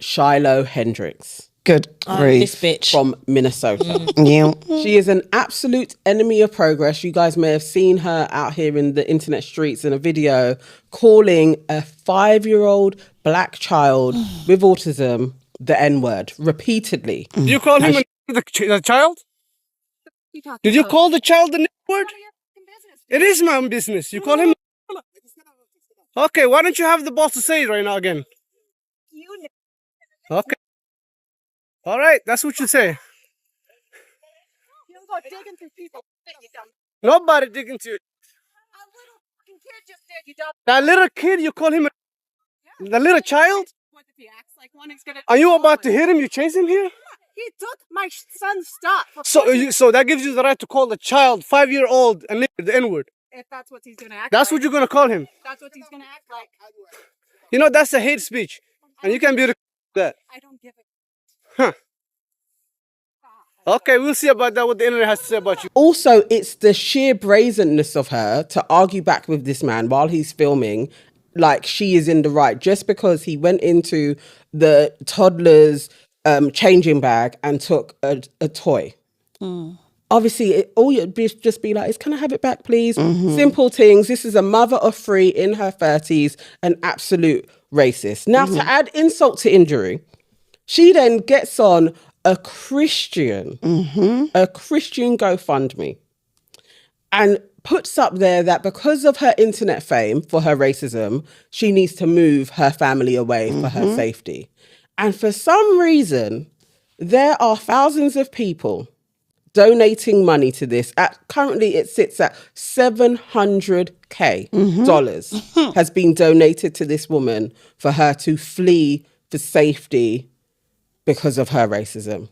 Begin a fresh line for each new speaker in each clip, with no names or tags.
Shiloh Hendricks.
Good grief.
This bitch.
From Minnesota.
Yeah.
She is an absolute enemy of progress. You guys may have seen her out here in the internet streets in a video calling a 5-year-old black child with autism the N-word repeatedly.
Did you call him the child? Did you call the child the N-word? It is my own business. You call him... Okay, why don't you have the boss to say it right now again? Okay. All right, that's what you say.
You go digging through people.
Nobody digging to you.
A little fucking kid just did, you dumb.
That little kid, you call him the little child?
What if he acts like one, he's gonna...
Are you about to hit him? You chase him here?
He took my son's stuff.
So that gives you the right to call the child 5-year-old and the N-word.
If that's what he's gonna act
That's
like.
what you're gonna call him.
That's what he's gonna act like.
You know, that's a hate speech. And you can be that.
I don't give a...
Huh. Okay, we'll see about that, what the internet has to say about you.
Also, it's the sheer brazenness of her to argue back with this man while he's filming, like she is in the right, just because he went into the toddler's changing bag and took a toy. Obviously, all you'd just be like, can I have it back, please? Simple things. This is a mother of 3 in her 30s, an absolute racist. Now, to add insult to injury, she then gets on a Christian GoFundMe and puts up there that because of her internet fame for her racism, she needs to move her family away for her safety. And for some reason, there are thousands of people donating money to this. Currently, it sits at $700K has been donated to this woman for her to flee for safety because of her racism.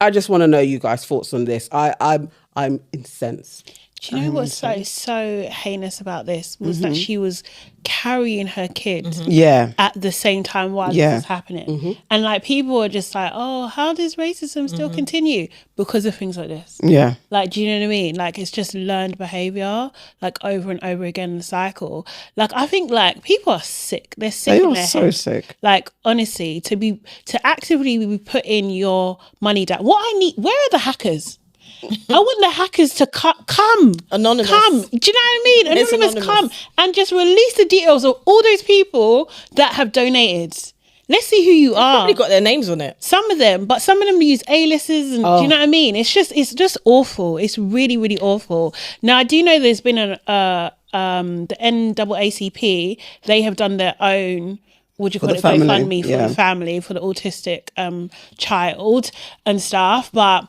I just want to know you guys' thoughts on this. I'm incensed.
Do you know what's so heinous about this was that she was carrying her kid at the same time while this was happening. And like people are just like, oh, how does racism still continue? Because of things like this.
Yeah.
Like, do you know what I mean? Like, it's just learned behavior, like over and over again in the cycle. Like, I think like people are sick. They're sick.
They are so sick.
Like, honestly, to actively be putting your money down. What I need, where are the hackers? I want the hackers to come.
Anonymous.
Come. Do you know what I mean? Anonymous, come and just release the details of all those people that have donated. Let's see who you are.
Probably got their names on it.
Some of them, but some of them use A-listers and do you know what I mean? It's just awful. It's really, really awful. Now I do know there's been the NAACP, they have done their own GoFundMe for the family, for the autistic child and stuff. But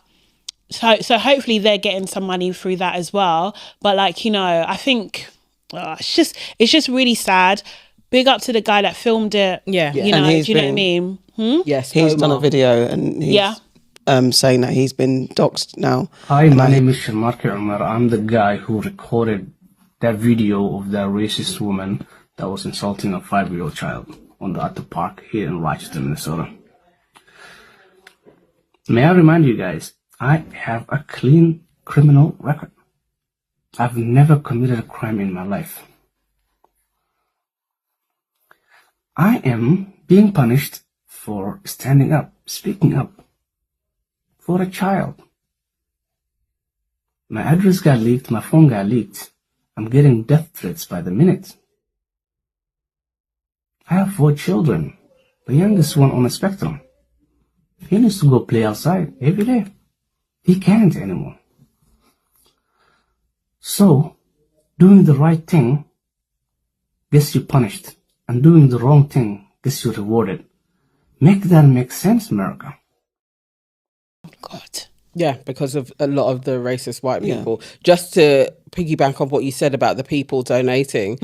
so hopefully they're getting some money through that as well. But like, you know, I think it's just really sad. Big up to the guy that filmed it.
Yeah.
You know, do you know what I mean?
Yes,
He's done a video and he's saying that he's been doxxed now.
Hi, my name is Shamarki Umar. I'm the guy who recorded that video of that racist woman that was insulting a 5-year-old child at the park here in Rochester, Minnesota. May I remind you guys, I have a clean criminal record. I've never committed a crime in my life. I am being punished for standing up, speaking up for a child. My address got leaked, my phone got leaked. I'm getting death threats by the minute. I have 4 children, the youngest one on the spectrum. He needs to go play outside every day. He can't anymore. So, doing the right thing gets you punished, and doing the wrong thing gets you rewarded. Make that make sense, America.
God.
Yeah, because of a lot of the racist white people. Just to piggyback on what you said about the people donating,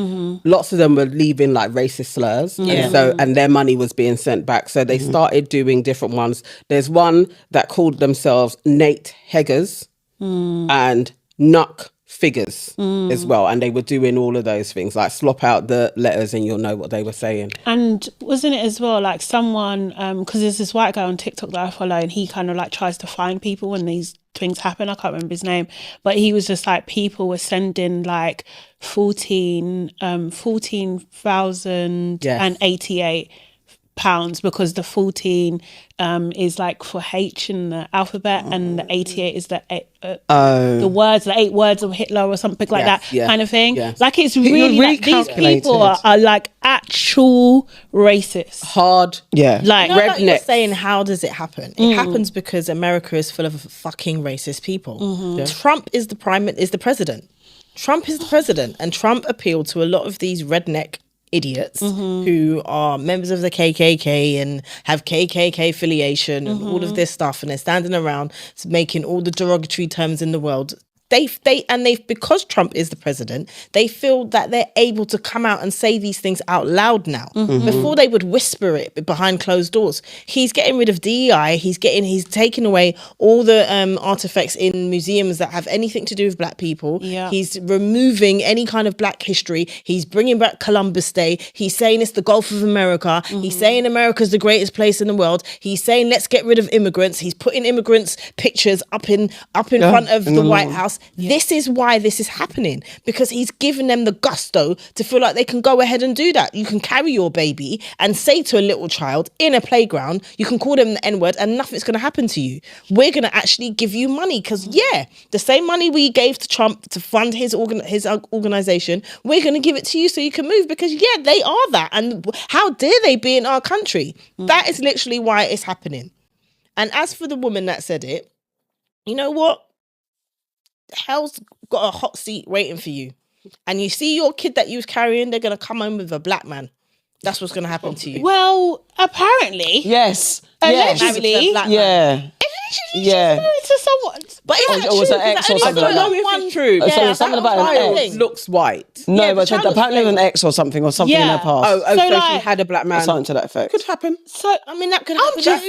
lots of them were leaving like racist slurs. And their money was being sent back. So they started doing different ones. There's one that called themselves Nate Heggers and Nuck Figures as well. And they were doing all of those things, like slop out the letters and you'll know what they were saying.
And wasn't it as well like someone, because there's this white guy on TikTok that I follow and he kind of like tries to find people when these things happen. I can't remember his name, but he was just like, people were sending like 14,088 because the 14 is like for H in the alphabet, and the 88 is the words, the 8 words of Hitler or something like that kind of thing. Yes. Like it's really like, these people are like actual racists.
Hard. Yeah.
Like rednecks. Like saying, how does it happen? It happens because America is full of fucking racist people. Trump is the president. Trump is the president, and Trump appealed to a lot of these redneck idiots who are members of the KKK and have KKK affiliation and all of this stuff, and they're standing around making all the derogatory terms in the world. They've because Trump is the president, they feel that they're able to come out and say these things out loud now. Before they would whisper it behind closed doors. He's getting rid of DEI. He's taking away all the artifacts in museums that have anything to do with black people. Yeah. He's removing any kind of black history. He's bringing back Columbus Day. He's saying it's the Gulf of America. He's saying America's the greatest place in the world. He's saying let's get rid of immigrants. He's putting immigrants' pictures up in front of the White House. Yeah. This is why this is happening, because he's given them the gusto to feel like they can go ahead and do that. You can carry your baby and say to a little child in a playground, you can call them the N-word and nothing's going to happen to you. We're going to actually give you money because, the same money we gave to Trump to fund his organization, we're going to give it to you so you can move because, they are that. And how dare they be in our country? That is literally why it's happening. And as for the woman that said it, you know what? Hell's got a hot seat waiting for you, and you see your kid that you was carrying, they're gonna come home with a black man. That's what's gonna happen to you.
Well, apparently,
allegedly,
to someone.
But
it was an ex or something like that.
I don't know if it's true.
Something about an ex
looks white.
No, but apparently it was an ex or something in her past.
So like, she had a black man.
Or something to that effect.
Could happen.
So I mean, that could happen.
I'm just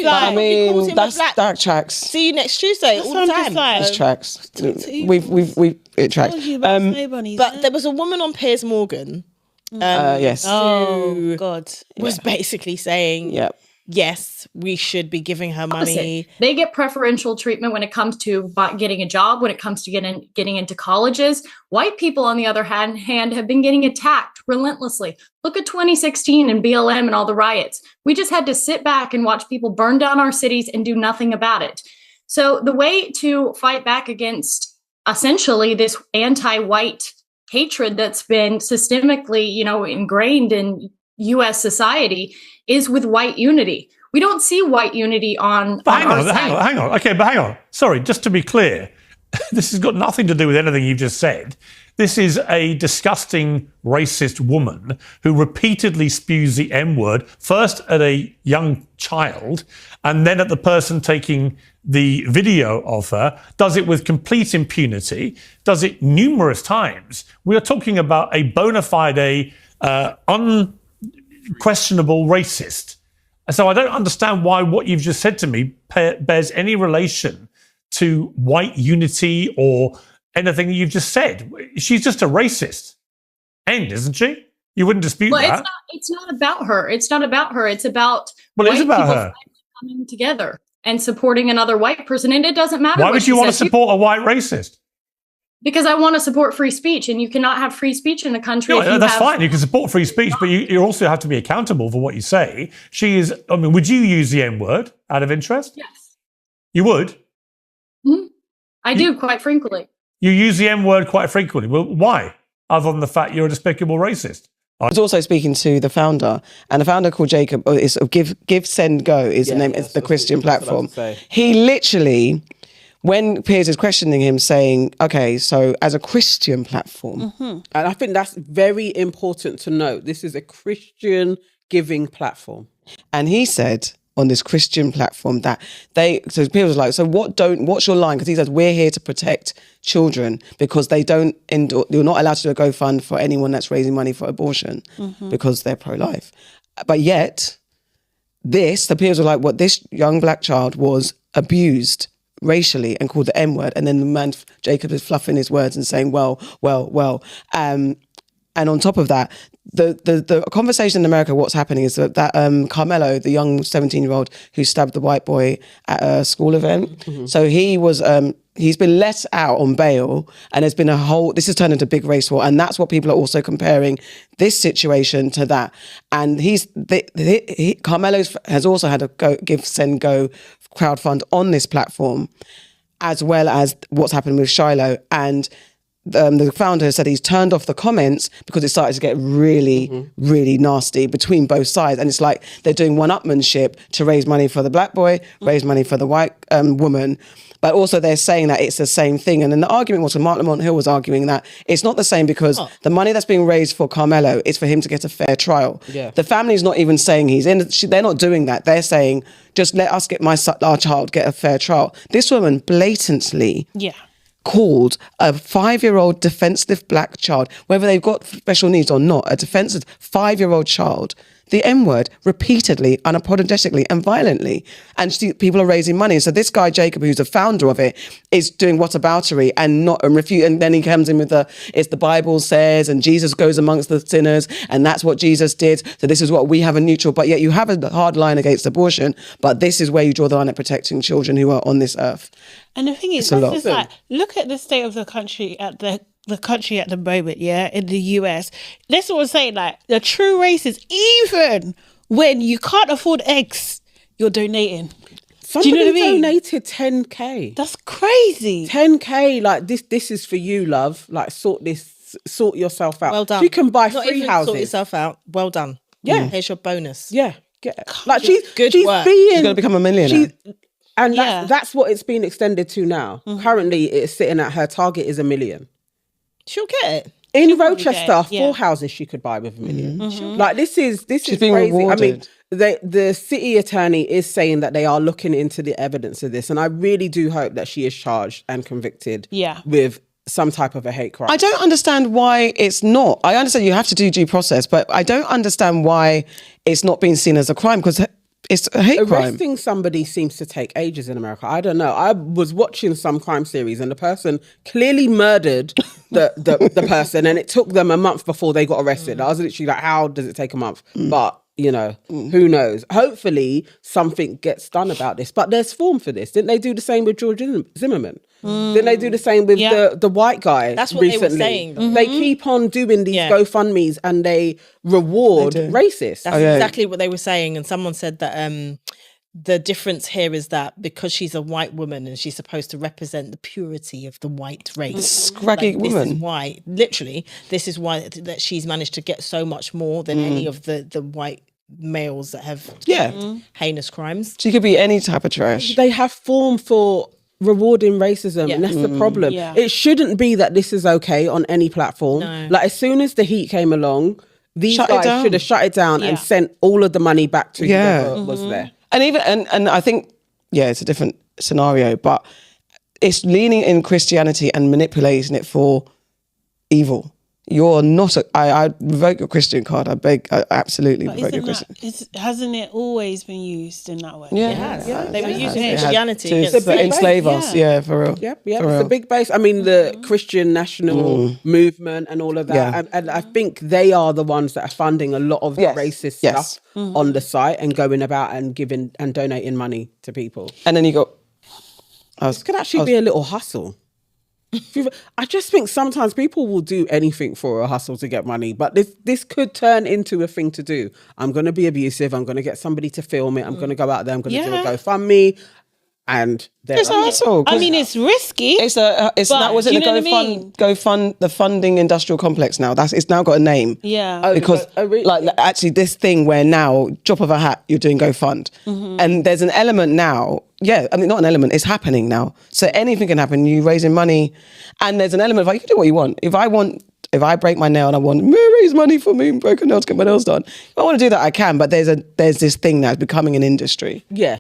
like,
that tracks.
See you next Tuesday. All the time.
It tracks. It tracks.
But there was a woman on Piers Morgan.
Yes.
Oh God.
Was basically saying, yes, we should be giving her money.
They get preferential treatment when it comes to getting a job, when it comes to getting into colleges. White people, on the other hand, have been getting attacked relentlessly. Look at 2016 and BLM and all the riots. We just had to sit back and watch people burn down our cities and do nothing about it. So the way to fight back against essentially this anti-white hatred that's been systemically, ingrained in U.S. society is with white unity. We don't see white unity on.
But hang on. Okay, but hang on. Sorry, just to be clear, this has got nothing to do with anything you've just said. This is a disgusting racist woman who repeatedly spews the M-word, first at a young child and then at the person taking the video of her, does it with complete impunity, does it numerous times. We are talking about a bona fide, unquestionable racist. So I don't understand why what you've just said to me bears any relation to white unity or anything that you've just said. She's just a racist. End, isn't she? You wouldn't dispute that.
It's not about her. It's not about her. It's about
it is about her
coming together and supporting another white person. And it doesn't matter.
Why would you want to support a white racist?
Because I want to support free speech, and you cannot have free speech in a country.
That's fine. You can support free speech, but you also have to be accountable for what you say. Would you use the N-word out of interest?
Yes.
You would?
Mm-hmm. I do, quite frequently.
You use the M-word quite frequently. Well, why? Other than the fact you're a despicable racist.
I was also speaking to the founder, and the founder called Jacob, is Give, Send, Go is the name, it's the Christian platform. He literally, when Piers is questioning him, saying, okay, so as a Christian platform.
And I think that's very important to note. This is a Christian giving platform.
And he said on this Christian platform that so Piers was like, so what's your line? Because he says, we're here to protect children because you're not allowed to do a GoFund for anyone that's raising money for abortion because they're pro-life. But yet, the Piers were like, what, this young black child was abused racially and called the M-word, and then the man Jacob is fluffing his words and saying, well. And on top of that, the conversation in America, what's happening is that Carmelo, the young 17-year-old who stabbed the white boy at a school event, so he was he's been let out on bail, and there's been this has turned into a big race war, and that's what people are also comparing this situation to that. And Carmelo has also had a Give, Send, Go crowdfund on this platform, as well as what's happened with Shiloh. And the founder said he's turned off the comments because it started to get really, really nasty between both sides. And it's like they're doing one-upmanship to raise money for the black boy, raise money for the white woman. But also they're saying that it's the same thing. And then the argument was, Mark Lamont Hill was arguing that it's not the same because the money that's being raised for Carmelo is for him to get a fair trial.
Yeah.
The family's not even saying he's in. They're not doing that. They're saying, just let us get our child get a fair trial. This woman blatantly called a 5-year-old defensive black child, whether they've got special needs or not, a defensive 5-year-old child, the M-word repeatedly, unapologetically and violently. And people are raising money. So this guy, Jacob, who's the founder of it, is doing whataboutery and refute. And then he comes in with it's the Bible says, and Jesus goes amongst the sinners, and that's what Jesus did. So this is what we have a neutral, but yet you have a hard line against abortion, but this is where you draw the line at protecting children who are on this earth.
And the thing is, it's like, look at the state of the country at the country at the moment, in the US. That's what I'm saying, like, the true racists, even when you can't afford eggs, you're donating.
Somebody
Do you know what I mean?
donated 10k.
That's crazy.
10k, like this is for you, love. Like sort yourself out.
Well done.
You can buy
Not
free
even
houses.
Sort yourself out. Well done.
Yeah.
Here's your bonus.
Yeah. Like she's
work.
being,
She's going to become a millionaire.
And that's what it's been extended to now. Currently, it's sitting at her target is $1 million.
She'll get it.
In Rochester, 4 houses she could buy with $1 million. Like this is
being
crazy.
rewarded.
I mean, the city attorney is saying that they are looking into the evidence of this, and I really do hope that she is charged and convicted. With some type of a hate crime.
I don't understand why it's not. I understand you have to do due process, but I don't understand why it's not being seen as a crime, because it's a hate crime.
Arresting somebody seems to take ages in America. I don't know. I was watching some crime series and the person clearly murdered the person, and it took them a month before they got arrested. I was literally like, how does it take a month? But, who knows? Hopefully something gets done about this. But there's form for this. Didn't they do the same with George Zimmerman? Didn't they do the same with the white guy?
That's what
recently?
they were saying.
They keep on doing these GoFundMes and they reward racists.
That's exactly what they were saying. And someone said that the difference here is that because she's a white woman and she's supposed to represent the purity of the white race,
scraggy woman.
This is why, literally, this is why that she's managed to get so much more than any of the white males that have heinous crimes.
She could be any type of trash.
They have form for rewarding racism, and that's the problem. It shouldn't be that this is okay on any platform. Like as soon as the heat came along, these guys should have shut it down and sent all of the money back to whoever was there.
And even and I think it's a different scenario, but it's leaning in Christianity and manipulating it for evil. You're not I revoke your Christian card. I beg, I absolutely revoke your Christian.
Hasn't it always been used in that way?
Yeah. They were using Christianity
to enslave us. Yeah, for real.
Yeah, it's a big base. I mean, the Christian national movement and all of that. And I think they are the ones that are funding a lot of the racist stuff on the site and going about and giving and donating money to people.
And then you got...
This could actually be a little hustle. I just think sometimes people will do anything for a hustle to get money, but this could turn into a thing to do. I'm going to be abusive. I'm going to get somebody to film it. I'm going to go out there. I'm going to do a GoFundMe. And
it's a hustle.
I mean, it's risky.
It's that wasn't the funding industrial complex now. It's now got a name.
Yeah.
Because actually this thing where now drop of a hat you're doing GoFund, and there's an element now. Yeah, I mean not an element. It's happening now. So anything can happen. You raising money, and there's an element of you can do what you want. If I break my nail and I want to raise money for me, broken nails, get my nails done. If I want to do that, I can. But there's this thing now becoming an industry.
Yeah.